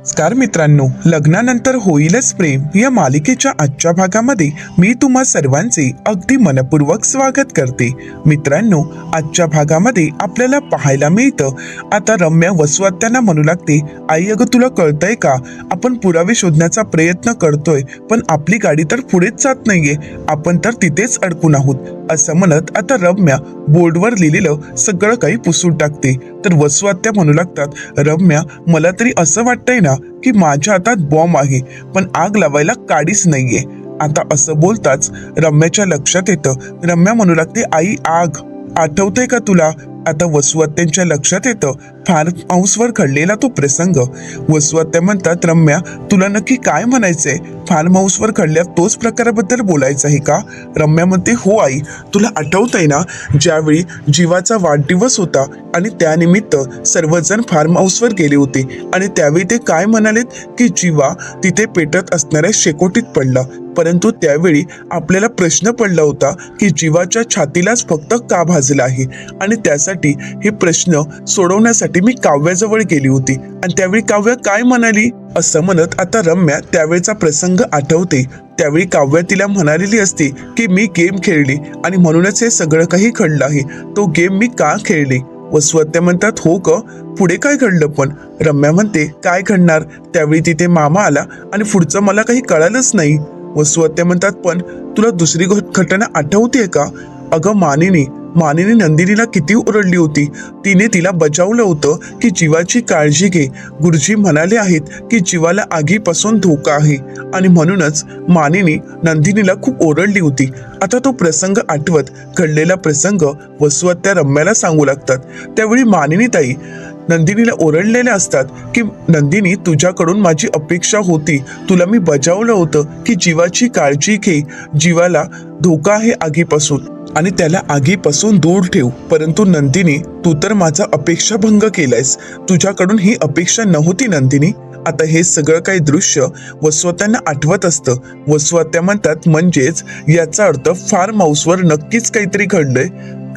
नमस्कार मित्रांनो, लग्नानंतर होईलच प्रेम या मालिकेच्या आजच्या भागामध्ये मी तुम्हा सर्वांचे अगदी मनपूर्वक स्वागत करते। मित्रांनो, आजच्या भागामध्ये आपल्याला पाहायला मिळतं आता रम्या वसुआत्यांना म्हणू लागते, आई अगं तुला कळतंय का, आपण पुरावे शोधण्याचा प्रयत्न करतोय पण आपली गाडी तर पुढेच जात नाहीये, आपण तर तिथेच अडकून आहोत असं म्हणत आता रम्या बोर्डवर लिहिलेलं सगळं काही पुसून टाकते। तर वसुआत्या म्हणू लागतात, रम्या मला तरी असं वाटतंय ना की माझ्या हातात बॉम्ब आहे पण आग लावायला काडीच नाहीये। आता असं बोलताच रम्याच्या लक्षात येतं। रम्या म्हणू लागते, आई आग आठवतंय का तुला? आता वसुआत्यांच्या लक्षात येतं फार्म हाऊसवर घडलेला तो प्रसंग। वसुआत्या म्हणतात, रम्या तुला नक्की काय म्हणायचंय? फार्म हाऊसवर घडल्या तोच प्रकाराबद्दल बोलायचं आहे का? रम्या म्हणते, हो आई, तुला आठवतंय ना ज्यावेळी जीवाचा वाढदिवस होता आणि त्यानिमित्त सर्वजण फार्म हाऊसवर गेले होते आणि त्यावेळी ते काय म्हणालेत की जीवा तिथे पेटत असणाऱ्या शेकोटीत पडला, परंतु त्यावेळी आपल्याला प्रश्न पडला होता की जीवाच्या छातीलाच फक्त का भाजला आहे आणि त्यासाठी हे प्रश्न सोडवण्यासाठी मी काव्याजवळ गेली होती आणि त्यावेळी काव्या काय म्हणाली असं म्हणत आता रम्या त्यावेळचा प्रसंग आठवते। त्यावेळी काव्या तिला म्हणालेली असते की मी गेम खेळली आणि म्हणूनच हे सगळं काही घडलं आहे, तो गेम मी का खेळली? वसुआत्या म्हणतात, हो ग, पुढे काय घडलं? पण रम्या म्हणते, काय घडणार, त्यावेळी तिथे मामा आला आणि पुढचं मला काही कळालंच नाही। वसुआत्या म्हणतात, पण तुला दुसरी घटना आठवते का? अगं मानिनी नंदिनीला किती ओरडली होती, तिने तिला बचावलं होतं की जीवाची काळजी घे, गुरुजी म्हणाले आहेत की जीवाला आगीपासून धोका आहे आणि म्हणूनच मानिनी नंदिनीला खूप ओरडली होती। आता तो प्रसंग आठवत घडलेला प्रसंग वसुआत्या रम्याला सांगू लागतात। त्यावेळी मानिनी ताई नंदिनीला ओरडलेले असतात की नंदिनी तुझ्याकडून माझी अपेक्षा होती, तुला मी बजावलं होतं की जीवाची काळजी घे, जीवाला धोका आहे आगीपासून आणि त्याला आगीपासून दूर ठेव, परंतु नंदिनी तू तर माझा अपेक्षा भंग केलायस, तुझ्याकडून ही अपेक्षा नव्हती नंदिनी। आता हे सगळं काही दृश्य वसुआत्यांना आठवत असतं। वसुआत्या म्हणतात, म्हणजेच याचा अर्थ फार्म हाऊसवर नक्कीच काहीतरी घडलंय?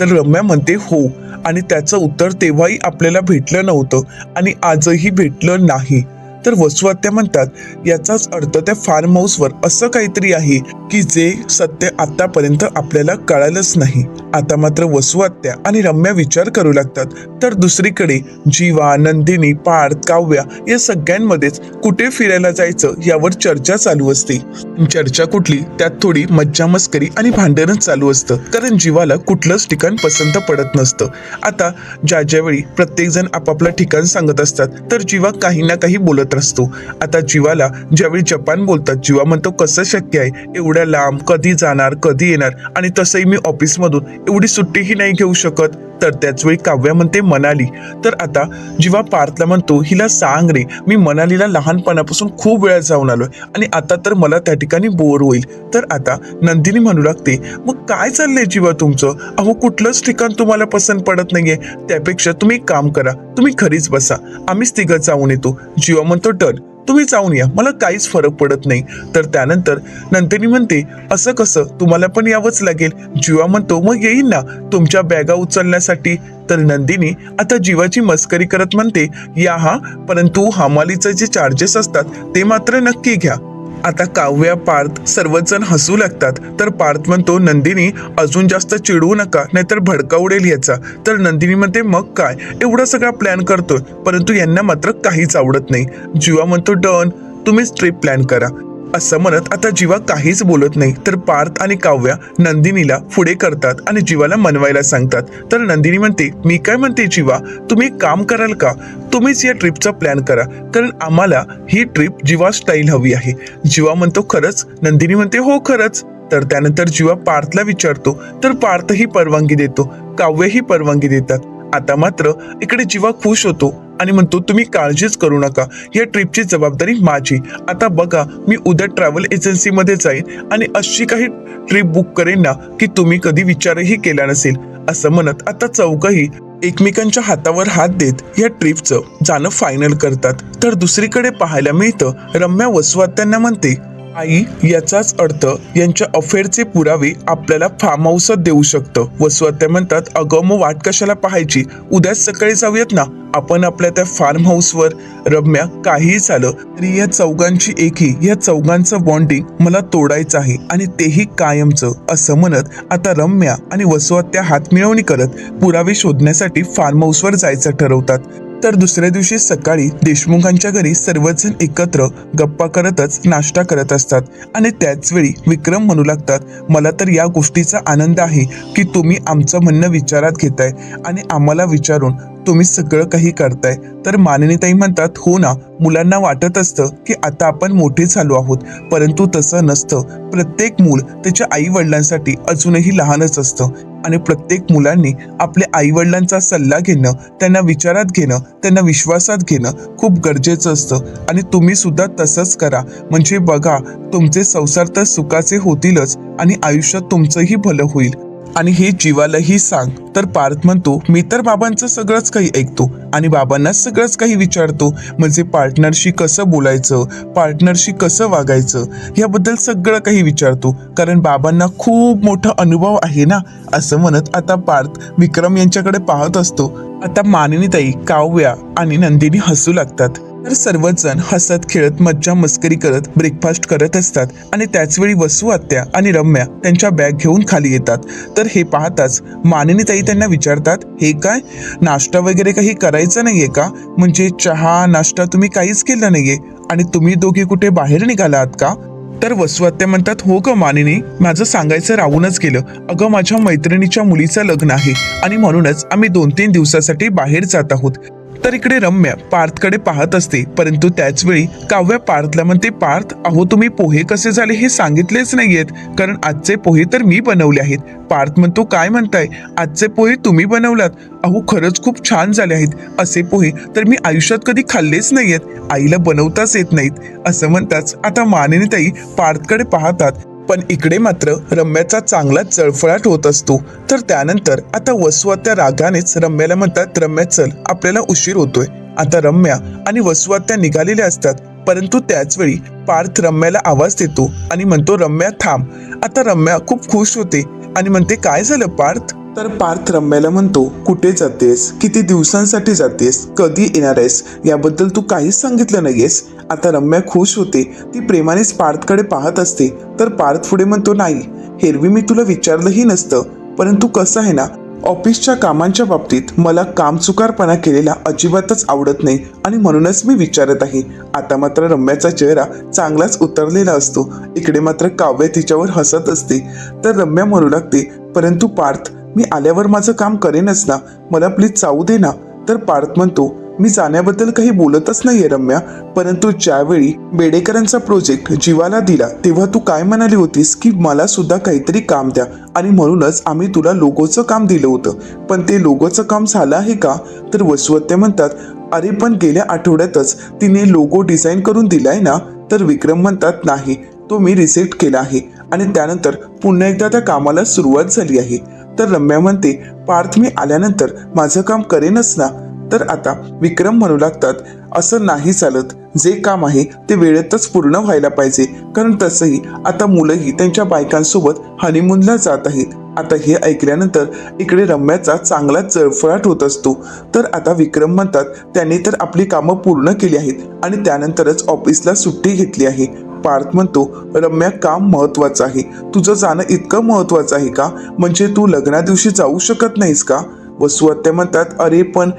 तर रम्या म्हणते, हो, आणि त्याचं उत्तर तेव्हाही आपल्याला भेटलं नव्हतं आणि आजही भेटलं नाही। तर वसुआत्या म्हणतात, याचाच अर्थ त्या फार्म हाऊसवर असं काहीतरी आहे की जे सत्य आतापर्यंत आपल्याला कळालंच नाही। आता मात्र वसुआत्या आणि रम्या विचार करू लागतात। तर दुसरीकडे जीवा, नंदिनी, पार्थ, काव्या या सगळ्यांमध्येच कुठे फिरायला जायचं यावर चर्चा चालू असते। चर्चा कुठली, त्यात थोडी मज्जा मस्करी आणि भांडणच चालू असतं, कारण जीवाला कुठलंच ठिकाण पसंत पडत नसतं। आता ज्यावेळी प्रत्येक जण आपापलं ठिकाण सांगत असतात तर जीवा काही ना काही बोलत असतो। आता जीवाला ज्यावेळी जपान बोलतात, जीवा म्हणतो, कसं शक्य आहे, एवढ्या लांब कधी जाणार, कधी येणार, आणि तसंही मी ऑफिसमधून एवढी सुट्टीही नाही घेऊ शकत। तर त्याच वेळी काव्या म्हणते, मनाली। तर आता जीवा पार्थला म्हणतो, हिला सांग रे, मी मनालीला लहानपणापासून खूप वेळा जाऊन आलोय आणि आता तर मला त्या ठिकाणी बोर होईल। तर आता नंदिनी म्हणू लागते, मग काय चाललंय जीवा तुमचं? अहो कुठलंच ठिकाण तुम्हाला पसंत पडत नाहीये, त्यापेक्षा तुम्ही एक काम करा, तुम्ही घरीच बसा, आम्हीच तिघं जाऊन येतो। जीवा म्हणतो, डन, तुम्ही जाऊन या, मला काहीच फरक पडत नाही। तर त्यानंतर नंदिनी म्हणते, असं कसं, तुम्हाला पण यावंच लागेल। जीवा म्हणतो, मग येईन ना तुमच्या बॅगा उचलण्यासाठी। तर नंदिनी आता जीवाची मस्करी करत म्हणते, या हा, परंतु हमालीचे जे चार्जेस असतात ते मात्र नक्की घ्या। आता काव्या, पार्थ सर्वजण हसू लागतात। तर पार्थ म्हणतो, नंदिनी अजून जास्त चिडवू नका, नाहीतर भडका उडेल याचा। तर नंदिनी म्हणते, मग काय, एवढा सगळा प्लॅन करतोय परंतु यांना मात्र काहीच आवडत नाही। जीवा म्हणतो, डन, तुम्हीच ट्रिप प्लॅन करा। असं म्हणत आता जीवा काहीच बोलत नाही। तर पार्थ आणि काव्या नंदिनीला पुढे करतात आणि जीवाला मनवायला सांगतात। तर नंदिनी म्हणते, मी काय म्हणते जीवा, तुम्ही एक काम कराल का, तुम्हीच या ट्रिपचा प्लॅन करा, कारण आम्हाला ही ट्रिप जीवा स्टाईल हवी आहे। जीवा म्हणतो, खरंच? नंदिनी म्हणते, हो खरंच। तर त्यानंतर जीवा पार्थला विचारतो, तर पार्थही परवानगी देतो, काव्यही परवानगी देतात। आता मात्र इकडे जीवा खुश होतो आणि म्हणतो, तुम्ही काळजीच करू नका, या ट्रिपची जबाबदारी माझी। आता बघा, मी उद्या ट्रॅव्हल एजन्सीमध्ये जाईन आणि अशी काही ट्रिप बुक करेन ना की तुम्ही कधी विचारही केला नसेल। असं म्हणत आता चौघही एकमेकांच्या हातावर हात देत या ट्रिपचं जाणं फायनल करतात। तर दुसरीकडे पाहायला मिळतं रम्या वसुआत्यांना म्हणते, आई, याचाच अर्थ यांच्या अफेअरचे पुरावे आपल्याला फार्म हाऊसात देऊ शकतं. वसुआत्या म्हणतात, अगं मग वाट कशाला पाहायची, उद्याच सकाळी जाऊयात ना आपण आपल्या त्या फार्म हाऊसवर. रम्या, काहीही झालं तरी या चौघांची एकी, या चौघांचं बॉन्डिंग मला तोडायचं आहे आणि तेही कायमचं. असं म्हणत आता रम्या आणि वसुआत्या हातमिळवणी करत पुरावे शोधण्यासाठी फार्म हाऊसवर जायचं ठरवतात. तर दुसऱ्या दिवशी सकाळी देशमुखांच्या घरी सर्वजण एकत्र गप्पा करतच नाश्ता करत असतात आणि त्याच वेळी विक्रम म्हणू लागतात, मला तर या गोष्टीचा आनंद आहे की तुम्ही आमचं म्हणणं विचारात घेताय आणि आम्हाला विचारून तुम्ही सगळं काही करताय. तर मानिनीताई म्हणतात, हो ना, मुलांना वाटत असतं की आता आपण मोठे झालो आहोत, परंतु तसं नसतं. प्रत्येक मूल त्याच्या आई वडिलांसाठी अजूनही लहानच असतं आणि प्रत्येक मुलांनी आपल्या आई वडिलांचा सल्ला घेणं, त्यांना विचारात घेणं, त्यांना विश्वासात घेणं खूप गरजेचं असतं. आणि तुम्ही सुद्धा तसंच करा, म्हणजे बघा तुमचे संसार तर सुखाचे होतीलच आणि आयुष्यात तुमचंही भलं होईल. आणि हे जीवालाही सांग. तर पार्थ म्हणतो, मी तर बाबांचं सगळंच काही ऐकतो आणि बाबांना सगळंच काही विचारतो, म्हणजे पार्टनरशी कसं बोलायचं, पार्टनरशी कसं वागायचं याबद्दल सगळं काही विचारतो, कारण बाबांना खूप मोठा अनुभव आहे ना. असं म्हणत आता पार्थ विक्रम यांच्याकडे पाहत असतो. आता मानिनीताई, काव्या आणि नंदिनी हसू लागतात. तर सर्वच जण हसत खेळत मज्जा मस्करी करत ब्रेकफास्ट करत असतात आणि त्याचवेळी वसुआत्या आणि रम्या त्यांच्या बॅग घेऊन खाली येतात. तर हे पाहताच मानिनीताई त्यांना विचारतात, हे काय, नाश्ता वगैरे काही करायचं नाहीये का, म्हणजे चहा नाश्ता तुम्ही काहीच केलं नाहीये आणि तुम्ही दोघे कुठे बाहेर निघाला आहात का. तर वसुआत्या म्हणतात, हो ग मानिनी, माझं सांगायचं राहूनच गेलं. अगं माझ्या मैत्रिणीच्या मुलीचं लग्न आहे आणि म्हणूनच आम्ही 2-3 दिवसासाठी बाहेर जात आहोत. तर इकडे रम्या पार्थकडे पाहत असते, परंतु त्याच वेळी काव्या पार्थला म्हणते, पार्थ, अहो तुम्ही पोहे कसे झाले हे सांगितलेच नाहीयेत, कारण आजचे पोहे तर मी बनवले आहेत. पार्थ म्हणतो, काय म्हणताय, आजचे पोहे तुम्ही बनवलात, अहो खरंच खूप छान झाले आहेत, असे पोहे तर मी आयुष्यात कधी खाल्लेच नाहीयेत, आईला बनवताच येत नाहीत. असं म्हणताच आता मानिनीताई पार्थकडे पाहतात, पण इकडे मात्र रम्याचा चांगलाच जळफळाट होत असतो. तर त्यानंतर आता वसुआत्या रागानेच रम्याला म्हणतात, रम्या चल, आपल्याला उशीर होतोय. आता रम्या आणि वसुआत्या निघालेल्या असतात, परंतु त्याच वेळी पार्थ रम्याला आवाज देतो आणि म्हणतो, रम्या थांब. आता रम्या खूप खुश होते आणि म्हणते, काय झालं पार्थ. तर पार्थ रम्याला म्हणतो, कुठे जातेस, किती दिवसांसाठी जातेस, कधी येणार आहेस, याबद्दल तू काहीच सांगितलं नाहीयेस. आता रम्या खुश होते, ती प्रेमानेच पार्थकडे पाहत असते. तर पार्थ पुढे म्हणतो, नाही, हेरवी मी तुला विचारलंही नसतं, परंतु कसं आहे ना, ऑफिसच्या कामांच्या बाबतीत मला कामचुकारपणा केलेला अजिबातच आवडत नाही आणि म्हणूनच मी विचारत आहे. आता मात्र रम्याचा चेहरा चांगलाच उतरलेला असतो. इकडे मात्र काव्य तिच्यावर हसत असते. तर रम्या म्हणू लागते, परंतु पार्थ, मी आल्यावर माझं काम करेनच ना, मला प्लीज जाऊ दे ना. तर पार्थ म्हणतो, मी जाण्याबद्दल काही बोलतच नाहीये रम्या, परंतु ज्यावेळी बेडेकरांचा प्रोजेक्ट जीवाला दिला तेव्हा तू काय म्हणाली होतीस की मला सुद्धा काहीतरी काम द्या, आणि म्हणूनच आम्ही तुला लोगोचं काम दिलं होतं, पण ते लोगोचं काम झालं आहे का. तर वसुआत्या म्हणतात, अरे पण गेल्या आठवड्यातच तिने लोगो डिझाईन करून दिलाय ना. तर विक्रम म्हणतात, नाही, तो मी रिसेट केला आहे आणि त्यानंतर पुन्हा एकदा त्या कामाला सुरुवात झाली आहे. तर रम्या म्हणते, पार्थ, मी आल्यानंतर माझं काम करेनच ना. तर आता विक्रम म्हणू लागतात, असं नाही चालत, जे काम आहे ते वेळेतच पूर्ण व्हायला पाहिजे, कारण तसंही आता मुलंही त्यांच्या बायकांसोबत हनीमूनला जात आहेत. आता हे ऐकल्यानंतर इकडे रम्याचा चांगलाच जळफळाट होत असतो. तर आता विक्रम म्हणतात, त्यांनी तर आपली कामं पूर्ण केली आहेत आणि त्यानंतरच ऑफिसला सुट्टी घेतली आहे. पार्थ म्हणतो, रम्या, काम महत्वाचं आहे, तुझं जाणं इतकं महत्वाचं आहे का, म्हणजे तू लग्ना दिवशी जाऊ शकत नाहीस का. वसुआत्या म्हणतात, अरे पण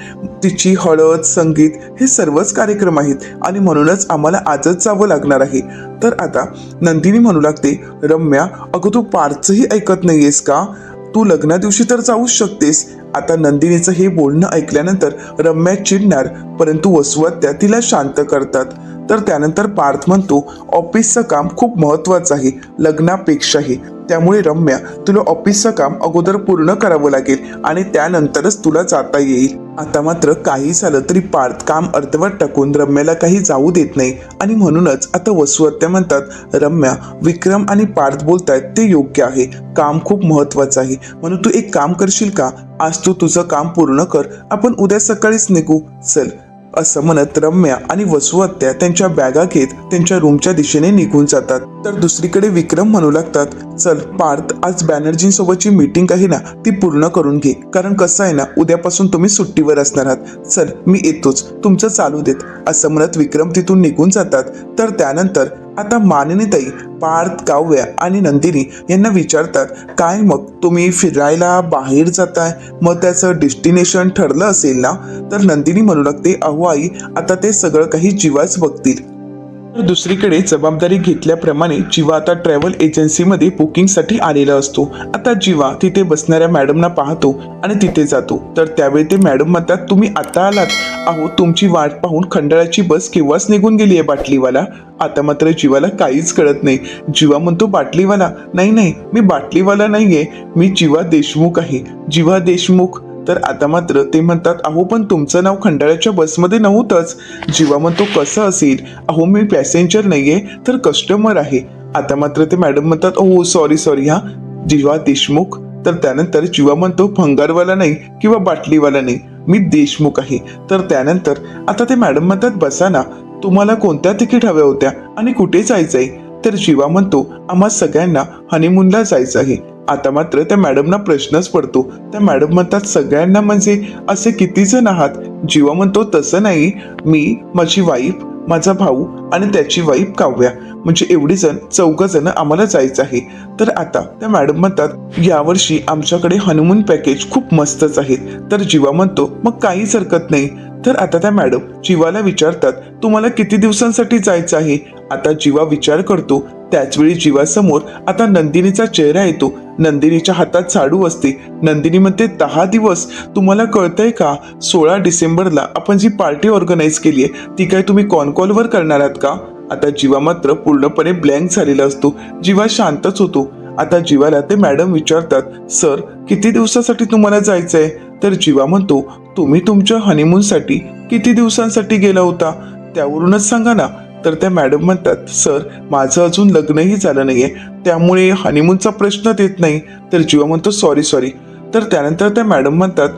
तिची हळद, संगीत हे सर्वच कार्यक्रम आहेत आणि म्हणूनच आम्हाला आजच जावं लागणार आहे. तर आता नंदिनी म्हणू लागते, रम्या, अगं तू पार्थचंही ऐकत नाहीयेस का, तू लग्ना दिवशी तर जाऊच शकतेस. आता नंदिनीचं हे बोलणं ऐकल्यानंतर रम्या चिडणार, परंतु वसुआत्या तिला शांत करतात. तर त्यानंतर पार्थ म्हणतो, ऑफिसचं काम खूप महत्वाचं आहे लग्नापेक्षाही, त्यामुळे रम्या, तुला ऑफिसचं काम अगोदर पूर्ण करावं लागेल आणि त्यानंतरच तुला जाता येईल. आता मात्र काही झालं तरी पार्थ काम अर्धवट टाकून रम्याला काही जाऊ देत नाही आणि म्हणूनच आता वसुआत्या म्हणतात, रम्या, विक्रम आणि पार्थ बोलतायत ते योग्य आहे, काम खूप महत्वाचं आहे, म्हणून तू एक काम करशील का, आज तू तुझं काम पूर्ण कर, आपण उद्या सकाळीच निघू, चल. असं म्हणत रम्या आणि वसू आत्या त्यांच्या बॅगा घेत त्यांच्या रूमच्या दिशेने निघून जातात. तर दुसरीकडे विक्रम म्हणू लागतात, चल पार्थ, आज बॅनर्जींसोबतची मीटिंग आहे ना ती पूर्ण करून घे, कारण कसं आहे ना उद्यापासून तुम्ही सुट्टीवर असणार आहात. चल मी येतोच, तुमचं चालू देत. असं म्हणत विक्रम तिथून निघून जातात. तर त्यानंतर आता मानिनीताई पार्थ, काव्या आणि नंदिनी यांना विचारतात, काय मग तुम्ही फिरायला बाहेर जाताय, मग त्याचं डेस्टिनेशन ठरलं असेल ना? तर नंदिनी म्हणू लागते, अहो आई, आता ते सगळं काही जीवाच बघतील. तर दुसरीकडे जबाबदारी घेतल्याप्रमाणे जीवा आता ट्रॅव्हल एजन्सीमध्ये बुकिंगसाठी आलेला असतो. आता जीवा तिथे बसणाऱ्या मॅडमना पाहतो आणि तिथे जातो. तर त्यावेळी ते मॅडम म्हणतात, तुम्ही आता आलात? अहो, तुमची वाट पाहून खंडाळ्याची बस केव्हाच निघून गेली आहे बाटलीवाला. आता मात्र जीवाला काहीच कळत नाही. जीवा म्हणतो, बाटलीवाला? नाही नाही, मी बाटलीवाला नाहीये, मी जीवा देशमुख आहे, जीवा देशमुख. तर आता मात्र ते म्हणतात, अहो पण तुमचं नाव खंडाळ्याच्या बसमध्ये नव्हतंच. जीवा म्हणतो, कसं असेल? अहो मी पॅसेंजर नाहीये तर कस्टमर आहे. आता मात्र ते मॅडम म्हणतात, ओ सॉरी हा, जीवा देशमुख. तर त्यानंतर जीवा म्हणतो, भंगारवाला नाही किंवा बाटलीवाला नाही, मी देशमुख आहे. तर त्यानंतर आता ते मॅडम म्हणतात, बसा ना, तुम्हाला कोणत्या तिकीट हव्या होत्या आणि कुठे जायचंय? तर जीवा म्हणतो, आम्हा सगळ्यांना हनीमूनला जायचं आहे. आता मात्र त्या मॅडमना प्रश्नच पडतो. त्या मॅडम म्हणतात, सगळ्यांना म्हणजे असे किती जण आहात? जीवा म्हणतो, तसं नाही, मी, माझी वाईफ, माझा भाऊ आणि त्याची वाईफ काव्या, म्हणजे एवढी जण, 4 जण आम्हाला जायचं आहे. तर आता त्या मॅडम म्हणतात, यावर्षी आमच्याकडे हनीमून पॅकेज खूप मस्तच आहे. तर जीवा म्हणतो, मग काहीच हरकत नाही. तर आता त्या मॅडम जीवाला विचारतात, तुम्हाला किती दिवसांसाठी जायचं आहे? आता जीवा विचार करतो. त्याचवेळी जीवासमोर आता नंदिनीचा चेहरा येतो. नंदिनीच्या हातात झाडू असते. नंदिनी म्हणते, 10 दिवस? तुम्हाला कळतंय का? 16 डिसेंबरला आपण जी पार्टी ऑर्गनाईज केली आहे ती काय तुम्ही कॉनकॉलवर करणार आहात का? आता जीवा मात्र पूर्णपणे ब्लँक झालेला असतो. जीवा शांतच होतो. आता जीवाला ते मॅडम विचारतात, सर किती दिवसासाठी तुम्हाला जायचंय? तर जीवा म्हणतो, तुम्ही तुमच्या हनीमूनसाठी किती दिवसांसाठी गेला होता त्यावरूनच सांगा ना. तर त्या मॅडम म्हणतात, सर माझं अजून लग्नही झालं नाहीये, त्यामुळे हनीमूनचा प्रश्नच येत नाही. तर जीवा म्हणतो, सॉरी. तर त्यानंतर त्या मॅडम म्हणतात,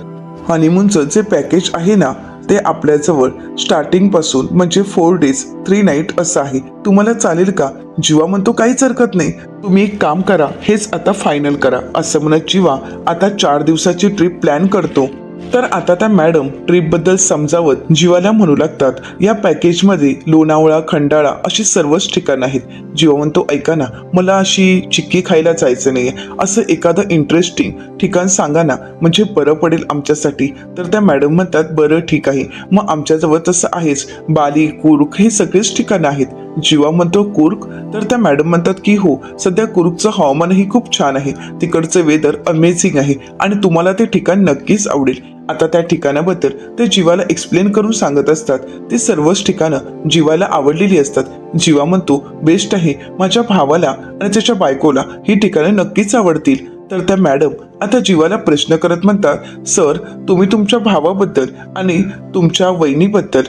हनीमूनचं जे पॅकेज आहे ना ते आपल्याजवळ स्टार्टिंग पासून म्हणजे 4 days 3 nights असं आहे, तुम्हाला चालेल का? जीवा म्हणतो, काहीच हरकत नाही, तुम्ही एक काम करा, हेच आता फायनल करा. असं म्हणत जीवा आता 4 दिवसाची ट्रिप प्लॅन करतो. तर आता त्या मॅडम ट्रिपबद्दल समजावत जीवाला म्हणू लागतात, या पॅकेजमध्ये लोणावळा, खंडाळा अशी सर्वच ठिकाणं आहेत. जीवा म्हणतो, ऐका ना, मला अशी चिक्की खायला जायचं नाहीये, असं एखादं इंटरेस्टिंग ठिकाण सांगा ना, म्हणजे बरं पडेल आमच्यासाठी. तर त्या मॅडम म्हणतात, बरं ठीक आहे, मग आमच्याजवळ तसं आहेच, बाली, कुर्ग हे सगळेच ठिकाणं आहेत. जीवा म्हणतो, कुर्ग? तर त्या मॅडम म्हणतात की हो, सध्या कुर्गचं हवामानही खूप छान आहे, तिकडचं वेदर अमेझिंग आहे आणि तुम्हाला ते ठिकाण नक्कीच आवडेल. आता त्या ठिकाणाबद्दल ते जीवाला एक्सप्लेन करून सांगत असतात. ते सर्वच ठिकाणं जीवाला आवडलेली असतात. जीवा म्हणतो, बेस्ट आहे, माझ्या भावाला आणि त्याच्या बायकोला ही ठिकाणं नक्कीच आवडतील. तर त्या मॅडम आता जीवाला प्रश्न करत म्हणतात, सर तुम्ही तुमच्या भावाबद्दल आणि तुमच्या वहिनीबद्दल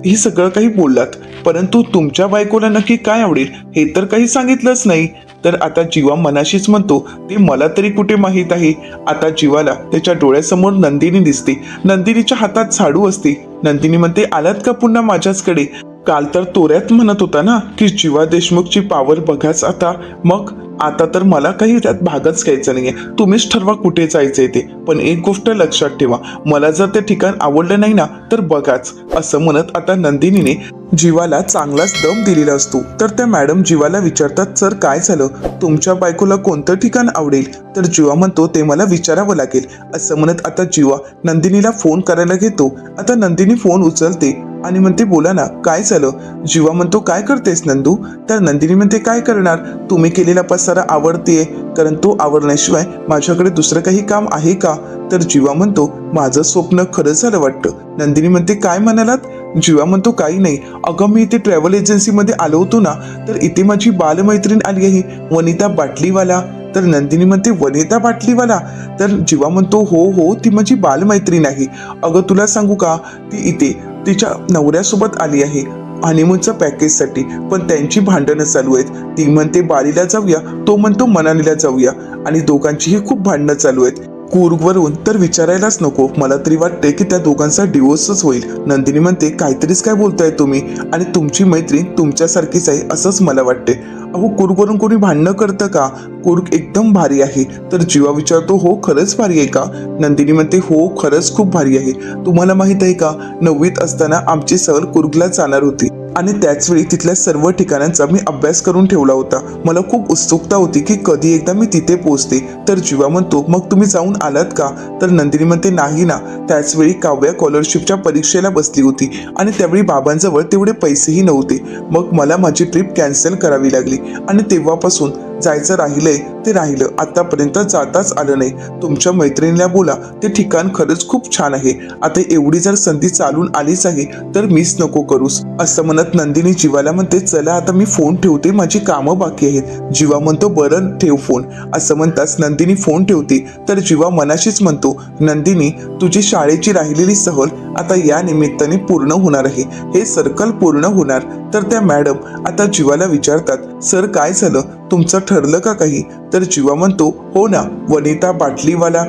हे सगळं काही बोललात, परंतु तुमच्या बायकोला नक्की काय आवडेल हे तर काही सांगितलंच नाही. तर आता जीवा मनाशीच म्हणतो, ते मला तरी कुठे माहीत आहे. आता जीवाला त्याच्या डोळ्यासमोर नंदिनी दिसते. नंदिनीच्या हातात झाडू असते. नंदिनी म्हणते, आलात का पुन्हा माझ्याचकडे? काल तर तोऱ्यात म्हणत होता ना की जीवा देशमुखची पावर बघाच आता. मग आता तर मला काही त्यात भागच घ्यायचा नाहीये, तुम्हीच ठरवा कुठे जायचंय ते. पण एक गोष्ट लक्षात ठेवा, मला जर ते ठिकाण आवडलं नाही ना तर बघाच. असं म्हणत आता नंदिनीने जीवाला चांगलाच दम दिलेला असतो. तर त्या मॅडम जीवाला विचारतात, सर काय झालं, तुमच्या बायकोला कोणतं ठिकाण आवडेल? तर जीवा म्हणतो, ते मला विचारावं लागेल. असं म्हणत आता जीवा नंदिनीला फोन करायला घेतो. आता नंदिनी फोन उचलते आणि म्हणते, बोला ना, काय झालं? जीवा म्हणतो, काय करतेस नंदू? तर नंदिनी म्हणते, काय करणार, तुम्ही केलेला पसारा आवडतेय, कारण तो आवडण्याशिवाय माझ्याकडे दुसरं काही काम आहे का? तर जीवा म्हणतो, माझं स्वप्न खरं झालं वाटतं. नंदिनी म्हणते, काय म्हणालात? जीवा म्हणतो, काही नाही, अगं मी इथे ट्रॅव्हल एजन्सीमध्ये आलो होतो ना, तर इथे माझी बालमैत्रीण आली आहे, वनिता बाटलीवाला. तर नंदिनी म्हणते, वनिता बाटलीवाला? तर जीवा म्हणतो, हो, ती माझी बालमैत्रीण आहे. अगं तुला सांगू का, ती इथे तिच्या नवऱ्यासोबत आली आहे हनीमूनच्या पॅकेजसाठी, पण त्यांची भांडणं चालू आहेत. ती म्हणते बालीला जाऊया, तो म्हणतो मनालीला जाऊया आणि दोघांचीही खूप भांडणं चालू आहेत. कूर्गवरून तर विचारायलाच नको, मला तरी वाटते की त्या दोघांचा डिवोर्सच होईल. नंदिनी म्हणते काहीतरीच काय बोलताय तुम्ही, आणि तुमची मैत्रीण तुमच्यासारखीच आहे असंच मला वाटते. अहो कूर्गवरून कोणी भांडणं करतं का? कूर्ग एकदम भारी आहे. तर जीवा विचारतो हो खरंच भारी आहे का? नंदिनी म्हणते हो खरंच खूप भारी आहे. तुम्हाला माहित आहे का, 9वीत असताना आमची सहल कूर्गला जाणार होती आणि त्याचवेळी तिथल्या सर्व ठिकाणांचा मी अभ्यास करून ठेवला होता. मला खूप उत्सुकता होती की कधी एकदा मी तिथे पोहोचते. तर जीवा म्हणतो मग तुम्ही जाऊन आलात का? तर नंदिनी म्हणते नाही ना, त्याचवेळी काव्या स्कॉलरशिपच्या परीक्षेला बसली होती आणि त्यावेळी बाबांजवळ तेवढे पैसेही नव्हते. मग मला माझी ट्रिप कॅन्सल करावी लागली आणि तेव्हापासून जायचं राहिलंय ते राहिलं, आतापर्यंत जाताच आलं नाही. तुमच्या मैत्रिणीला बोला, ते ठिकाण खरंच खूप छान आहे. आता एवढी जर संधी चालून आलीच आहे तर मिस नको करूस. असं म्हणत नंदिनी जीवाला म्हणते चला आता मी फोन ठेवते, माझी कामं बाकी आहेत. जीवा म्हणतो बरं ठेव फोन. असं म्हणताच नंदिनी फोन ठेवते. तर जीवा मनाशीच म्हणतो नंदिनी तुझी शाळेची राहिलेली सहल आता या निमित्ताने पूर्ण होणार आहे, हे सर्कल पूर्ण होणार. तर त्या मॅडम आता जीवाला विचारतात सर काय झालं, तुमचं ठरलं का काही? तर जीवा म्हणतो हो ना, वनिता बाटलीवाला.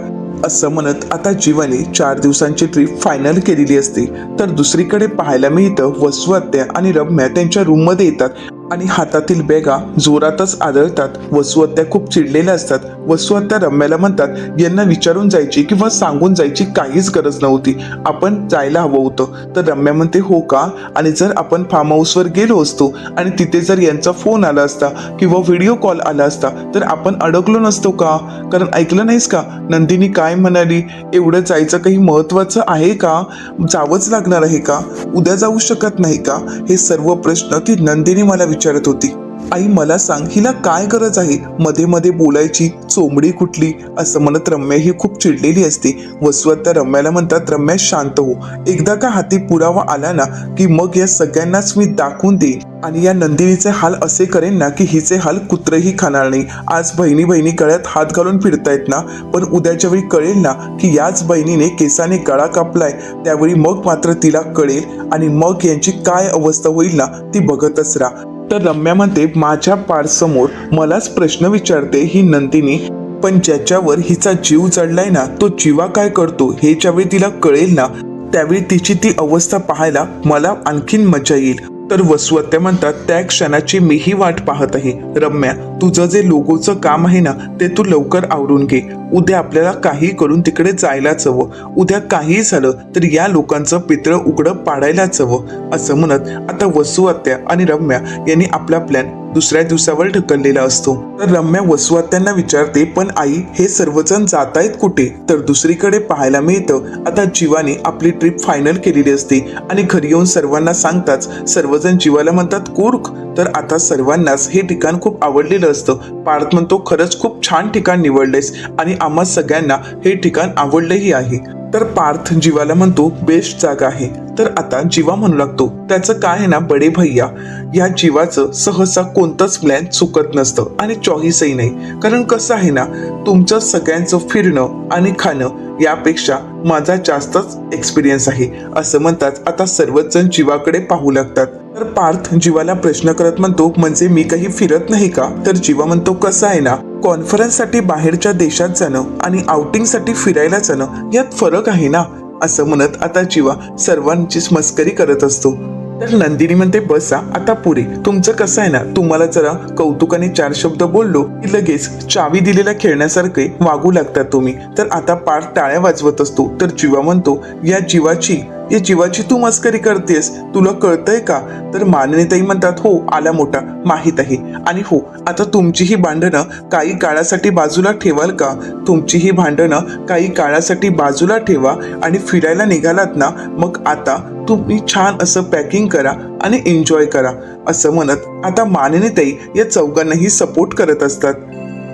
असं म्हणत आता जीवाने 4 दिवसांची ट्रिप फायनल केलेली असते. तर दुसरीकडे पाहायला मिळतं वसू आत्या आणि रम्या त्यांच्या रूममध्ये येतात आणि हातातील बॅगा जोरातच आदळतात. वसू आत्या खूप चिडलेल्या असतात. वसू आत्या रम्याला म्हणतात यांना विचारून जायची किंवा सांगून जायची काहीच गरज नव्हती, आपण जायला हवं होतं. तर रम्या म्हणते हो का, आणि जर आपण फार्म हाऊसवर गेलो असतो आणि तिथे जर यांचा फोन आला असता किंवा व्हिडिओ कॉल आला असता तर आपण अडकलो नसतो का? कारण ऐकलं नाहीस का नंदिनी काय म्हणाली, एवढं जायचं काही महत्वाचं आहे का? जावंच लागणार आहे का? उद्या जाऊ शकत नाही का? हे सर्व प्रश्न ती नंदिनी मला विचारत होती. आई मला सांग हिला काय गरज आहे मध्ये मध्ये बोलायची, चोमडी कुठली? असं म्हणत रम्या ही खूप चिडलेली असते. वसू आत्या रम्याला म्हणतात रम्या शांत हो, एकदा का हाती पुरावा आला ना की मग या सगळ्यांनाच मी दाखवून देईन आणि या नंदिनीचे हाल असे करेन ना की हिचे हाल कुत्रही खाणार नाही. आज बहिणी बहिणी गळ्यात हात घालून फिरतायत ना, पण उद्याच्या वेळी कळेल ना की याच बहिणीने केसाने गळा कापलाय, त्यावेळी मग मात्र तिला कळेल आणि मग यांची काय अवस्था होईल ना ती बघतच राहा. तर रम्या म्हणते माझ्या पाडसमोर मलाच प्रश्न विचारते ही नंदिनी, पण ज्याच्यावर हिचा जीव जडलाय ना तो जीवा काय करतो हे ज्यावेळी तिला कळेल ना त्यावेळी तिची ती अवस्था पाहायला मला आणखीन मजा येईल. तर वसू आत्या म्हणतात त्या क्षणाची मीही वाट पाहत आहे. रम्या तुझं जे लोगोचं काम आहे ना ते तू लवकर आवरून घे, उद्या आपल्याला काही करून तिकडे जायलाच हवं. उद्या काही झालं तर या लोकांचं पितळ उघडं पाडायलाच हवं. असं म्हणत आता वसू आत्या आणि रम्या यांनी आपला प्लॅन दुसऱ्या दिवसावर ढकललेला असतो. तर रम्या वसू आत्यांना विचारते पण आई हे सर्वजण जात आहेत कुठे? तर दुसरीकडे पाहायला मिळतं आता जीवाने आपली ट्रिप फायनल केलेली असते आणि घरी येऊन सर्वांना सांगताच सर्वजण जीवाला म्हणतात कूर्ग. तर आता सर्वांनाच हे ठिकाण खूप आवडलेलं असतं. पार्थ म्हणतो खरंच खूप छान ठिकाण निवडलेस आणि आम्हा सगळ्यांना हे ठिकाण आवडलंही आहे. तर पार्थ जीवाला म्हणतो बेस्ट जागा आहे. तर आता जीवा म्हणू लागतो त्याचं काय आहे ना बडे भैया, या जीवाचं सहसा कोणतंच प्लॅन चुकत नसतं आणि चॉईसही नाही. कारण कसं आहे ना तुमचं सगळ्यांचं फिरणं आणि खाणं यापेक्षा माझा जास्तच एक्सपिरियन्स आहे. असं म्हणतात आता सर्वच जण जीवाकडे पाहू लागतात. तर पार्थ जीवाला प्रश्न करत म्हणतो म्हणजे मी काही फिरत नाही का? तर जीवा म्हणतो कसं आहे ना कॉन्फरन्ससाठी बाहेरच्या देशात जाणं आणि आउटिंगसाठी फिरायला जाणं यात फरक आहे ना. असं म्हणत आता जीवा सर्वांचीच मस्करी करत असतो. तर नंदिनी म्हणते बसा आता पुरे, तुमचं कसं आहे ना तुम्हाला जरा कौतुकाने 4 शब्द बोललो की लगेच चावी दिलेल्या खेळण्यासारखे वागू लागतात तुम्ही. तर आता पार्थ टाळ्या वाजवत असतो. तर जीवा म्हणतो या जीवाची तू मस्करी करतेस, तुला कळतंय का? तर माननीताई म्हणतात हो आला मोठा माहित आहे, आणि हो आता तुमची ही भांडणं काही काळासाठी बाजूला ठेवाल का? तुमची ही भांडणं काही काळासाठी बाजूला ठेवा आणि फिरायला निघालात ना मग आता तुम्ही छान असं पॅकिंग करा आणि एन्जॉय करा. असं म्हणत आता माननीताई या चौघांनाही सपोर्ट करत असतात.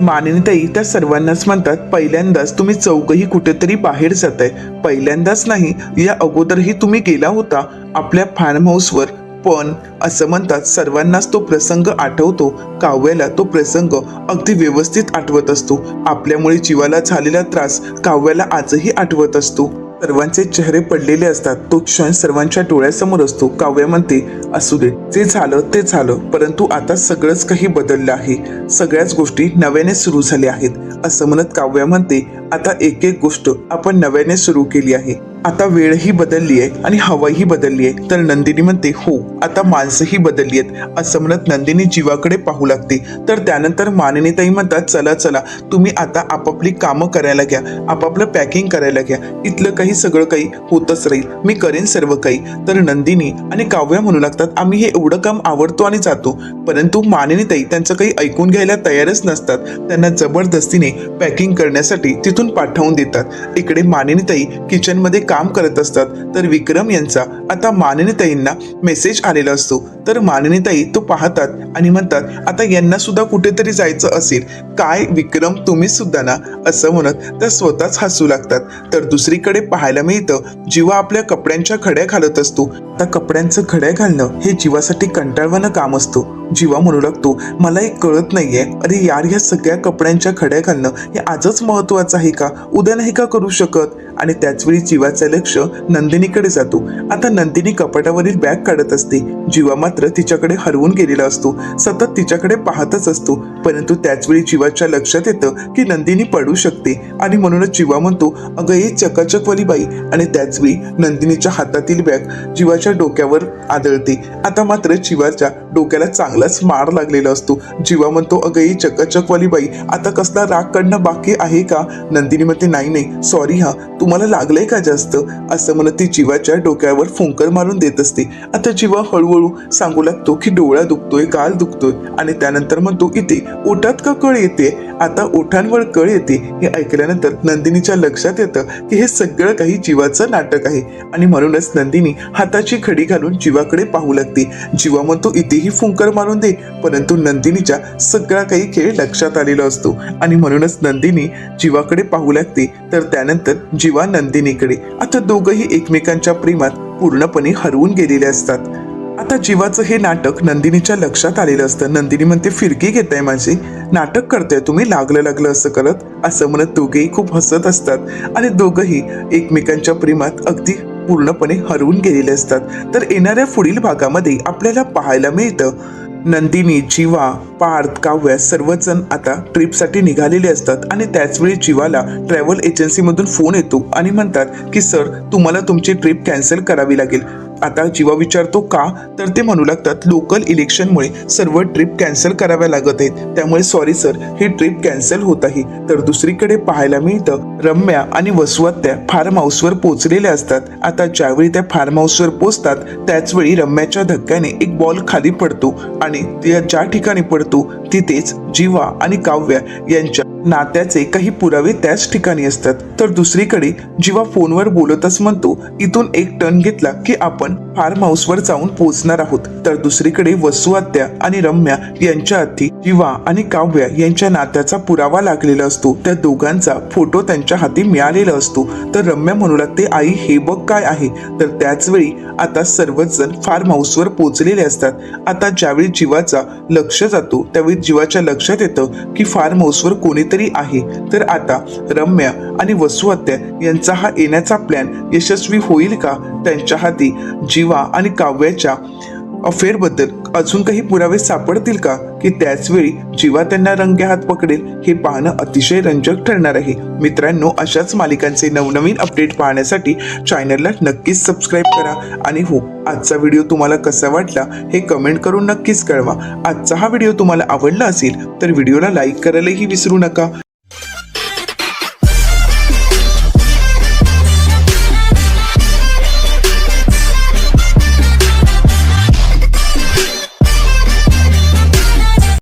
माननीताई त्या सर्वांनाच म्हणतात पहिल्यांदाच तुम्ही चौघही कुठेतरी बाहेर जाताय. पहिल्यांदाच नाही, या अगोदरही तुम्ही गेला होता आपल्या फार्म हाऊसवर. पण असं म्हणतात सर्वांनाच तो प्रसंग आठवतो. काव्याला तो प्रसंग अगदी व्यवस्थित आठवत असतो. आपल्यामुळे जीवाला झालेला त्रास काव्याला आजही आठवत असतो. सर्वांचे चेहरे पडलेले असतात. तो क्षण सर्वांच्या डोळ्यासमोर असतो. काव्य म्हणते असू दे, जे झालं ते झालं, परंतु आता सगळंच काही बदललं आहे. सगळ्याच गोष्टी नव्याने सुरू झाल्या आहेत. असं म्हणत काव्य म्हणते आता एक एक गोष्ट आपण नव्याने सुरू केली आहे. आता वेळही बदलली आहे आणि हवाही बदलली आहे. तर नंदिनी म्हणते हो, आता माणसंही बदलली आहेत असं म्हणत नंदिनी जीवाकडे पाहू लागते. तर त्यानंतर मानिनीताई म्हणतात चला चला तुम्ही आता आपापली कामं करायला घ्या, आपापलं पॅकिंग करायला घ्या, इथलं काही सगळं काही होतच राहील, मी करेन सर्व काही. तर नंदिनी आणि काव्या म्हणू लागतात आम्ही हे एवढं काम आवडतो आणि जातो. परंतु मानिनीताई त्यांचं काही ऐकून घ्यायला तयारच नसतात. त्यांना जबरदस्तीने पॅकिंग करण्यासाठी तिथून पाठवून देतात. इकडे मानिनीताई किचनमध्ये काम करत असतात. तर विक्रम यांचा आता मानिनीताईंना मेसेज आलेला असतो. तर मानिनीताई तो पाहतात आणि म्हणतात आता यांना सुद्धा कुठेतरी जायचं असेल, काय विक्रम तुम्ही सुद्धा ना, असं म्हणत त्या स्वतःच हसू लागतात. तर दुसरीकडे पाहायला मिळतं जीवा आपल्या कपड्यांच्या घड्या घालत असतो. त्या कपड्यांचं घड्या घालणं हे जीवासाठी कंटाळवाणं काम असतो. जीवा म्हणू लागतो मला एक कळत नाहीये, अरे यार ह्या सगळ्या कपड्यांच्या घड्या घालणं हे आजच महत्वाचं आहे का, उद्या नाही का करू शकत. आणि त्याचवेळी जीवाचं लक्ष नंदिनीकडे जातो. आता नंदिनी कपाटावरील बॅग काढत असते. जीवा मात्र तिच्याकडे हरवून गेलेला असतो, सतत तिच्याकडे पाहतच असतो. परंतु त्याचवेळी जीवाच्या लक्षात येतं की नंदिनी पडू शकते आणि म्हणूनच जीवा म्हणतो अगं ये चकाचकवाली बाई. आणि त्याचवेळी नंदिनीच्या हातातील बॅग जीवाच्या डोक्यावर आदळते. आता मात्र जीवाच्या डोक्याला चांगलाच मार लागलेला असतो. जीवा म्हणतो अगं ये चकाचकवाली बाई, आता कसला राग काढणं बाकी आहे का. नंदिनी म्हणते नाही नाही सॉरी हा, तुम्हाला लागलंय का जास्त, असं म्हणत ती जीवाच्या डोक्यावर फुंकर मारून देत असते. आता जीवा हळूहळू सांगू लागतो की डोळा दुखतोय, गाल दुखतोय आणि त्यानंतर म्हणतो इथे ओठात का कळ येते. आता ओठांवर कळ येते हे ऐकल्यानंतर नंदिनीच्या लक्षात येतं की हे सगळं काही जीवाचं नाटक आहे आणि म्हणूनच नंदिनी हाताची घडी घालून जीवाकडे पाहू लागते. जीवा म्हणतो इथेही फुंकर मारून दे, परंतु नंदिनीच्या सगळा काही खेळ लक्षात आलेला असतो आणि म्हणूनच नंदिनी जीवाकडे पाहू लागते. तर त्यानंतर जीवा नंदिनीकडे. आता दोघंही एकमेकांच्या प्रेमात पूर्णपणे हरवून गेलेले असतात. आता जीवाचं हे नाटक नंदिनीच्या लक्षात आलेलं असतं. नंदिनी म्हणते फिरकी घेताय माझी, नाटक करताय तुम्ही लागलं असं करत, असं म्हणत दोघेही खूप हसत असतात आणि दोघंही एकमेकांच्या प्रेमात अगदी पूर्णपणे हरवून गेलेले असतात. तर येणाऱ्या पुढील भागामध्ये आपल्याला पाहायला मिळतं नंदिनी, जीवा, पार्थ, काव्या सर्वच जण आता ट्रिपसाठी निघालेले असतात आणि त्याचवेळी जीवाला ट्रॅव्हल एजन्सीमधून फोन येतो आणि म्हणतात की सर तुम्हाला तुमची ट्रिप कॅन्सल करावी लागेल. आता जीवा विचारतो का, तर ते म्हणू लागतात लोकल इलेक्शनमुळे सर्व ट्रिप कॅन्सल कराव्या लागत आहेत, त्यामुळे सॉरी सर ही ट्रिप कॅन्सल होत आहे. तर दुसरीकडे पाहायला मिळतं रम्या आणि वसुआत्या फार्म हाऊसवर पोहोचलेल्या असतात. आता ज्यावेळी त्या फार्म हाऊसवर पोहोचतात त्याचवेळी रम्याच्या धक्क्याने एक बॉल खाली पडतो आणि ज्या ठिकाणी पडतो तिथेच जीवा आणि काव्या यांच्या नात्याचे काही पुरावे त्याच ठिकाणी असतात. तर दुसरीकडे जीवा फोनवर बोलतच म्हणतो इथून एक टर्न घेतला की आपण फार्म हाऊसवर जाऊन पोहोचणार आहोत. तर दुसरीकडे वसुआत्या आणि रम्या यांच्या हाती जीवा आणि काव्या यांच्या नात्याचा पुरावा लागलेला असतो. त्या दोघांचा फोटो त्यांच्या हाती मिळालेला असतो. तर रम्या म्हणू लागते आई हे बघ काय आहे. तर त्याच वेळी आता सर्वच जण फार्म हाऊसवर पोहोचलेले असतात. आता ज्यावेळी जीवाचा लक्ष जातो त्यावेळी जीवाच्या लक्षात येतं की फार्म हाऊसवर कोणीतरी आहे. तर आता रम्या आणि वसुआत्या यांचा हा येण्याचा प्लॅन यशस्वी होईल का, त्यांच्या हाती जीवा आणि काव्याच्या अफेअर बद्दल अजून काही पुरावे सापडतील का, की त्याचवेळी जीवा त्यांना रंगे हात पकडेल, हे पाहणं अतिशय रंजक ठरणार आहे. मित्रांनो अशाच मालिकांचे नवनवीन अपडेट पाहण्यासाठी चॅनलला नक्कीच सबस्क्राईब करा आणि हो आजचा व्हिडिओ तुम्हाला कसा वाटला हे कमेंट करून नक्कीच कळवा. आजचा हा व्हिडिओ तुम्हाला आवडला असेल तर व्हिडिओला लाईक करायलाही विसरू नका.